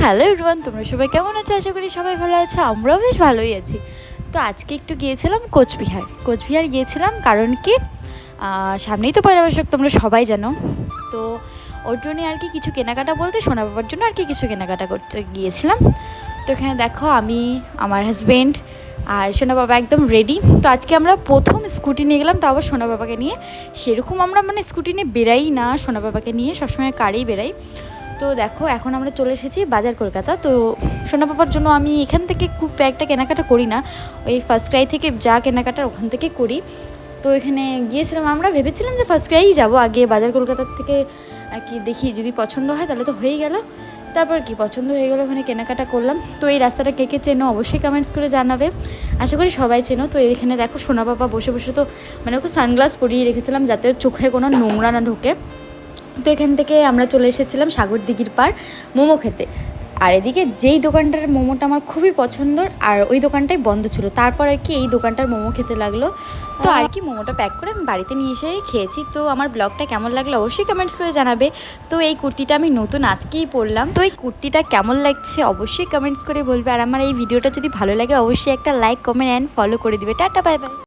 Hello everyone, তোমরা সবাই কেমন আছো? আশা করি সবাই ভালো আছো, আমরাও বেশ ভালোই আছি। তো আজকে একটু গিয়েছিলাম কোচবিহার গিয়েছিলাম, কারণ কি সামনেই তো পয়লা বৈশাখ, তোমরা সবাই জানো। তো ওর জন্য আর কি কিছু কেনাকাটা বলতে সোনা বাবার জন্য আর কি কিছু কেনাকাটা করতে গিয়েছিলাম। তো এখানে দেখো আমি, আমার হাজব্যান্ড আর সোনা বাবা একদম রেডি। তো আজকে আমরা প্রথম স্কুটি নিয়ে গেলাম, তাও আবার সোনা বাবাকে নিয়ে। সেরকম আমরা স্কুটি নিয়ে বেরাই না, সোনা বাবাকে নিয়ে সবসময় কারেই বেরাই। তো দেখো এখন আমরা চলে এসেছি বাজার কলকাতা। তো সোনা বাবার জন্য আমি এখান থেকে খুব একটা কেনাকাটা করি না, ওই ফার্স্ট ক্রাই থেকে যা কেনাকাটা ওখান থেকে করি। তো এখানে গিয়েছিলাম, আমরা ভেবেছিলাম যে ফার্স্ট ক্রাইই যাবো আগে, বাজার কলকাতার থেকে আর কি দেখি যদি পছন্দ হয় তাহলে তো হয়েই গেল। তারপর কি পছন্দ হয়ে গেলো, ওখানে কেনাকাটা করলাম। তো এই রাস্তাটা কে কে চেনো অবশ্যই কমেন্টস করে জানাবে, আশা করি সবাই চেনো। তো এখানে দেখো সোনা বাবা বসে বসে, তো ওকে সানগ্লাস পরিয়ে রেখেছিলাম যাতে চোখে কোনো নোংরা না ঢোকে। তো এখান থেকে আমরা চলে এসেছিলাম সাগর দিঘির পার মোমো খেতে। আর এদিকে যেই দোকানটার মোমোটা আমার খুবই পছন্দর, আর ওই দোকানটাই বন্ধ ছিল, তারপর আর কি এই দোকানটার মোমো খেতে লাগলো। তো আর কি মোমোটা প্যাক করে আমি বাড়িতে নিয়ে এসেই খেয়েছি। তো আমার ব্লগটা কেমন লাগলো অবশ্যই কমেন্টস করে জানাবে। তো এই কুর্তিটা আমি নতুন আজকেই পরলাম, তো এই কুর্তিটা কেমন লাগছে অবশ্যই কমেন্টস করে বলবে। আর আমার এই ভিডিওটা যদি ভালো লাগে অবশ্যই একটা লাইক, কমেন্ট অ্যান্ড ফলো করে দিবে। Tata, bye bye.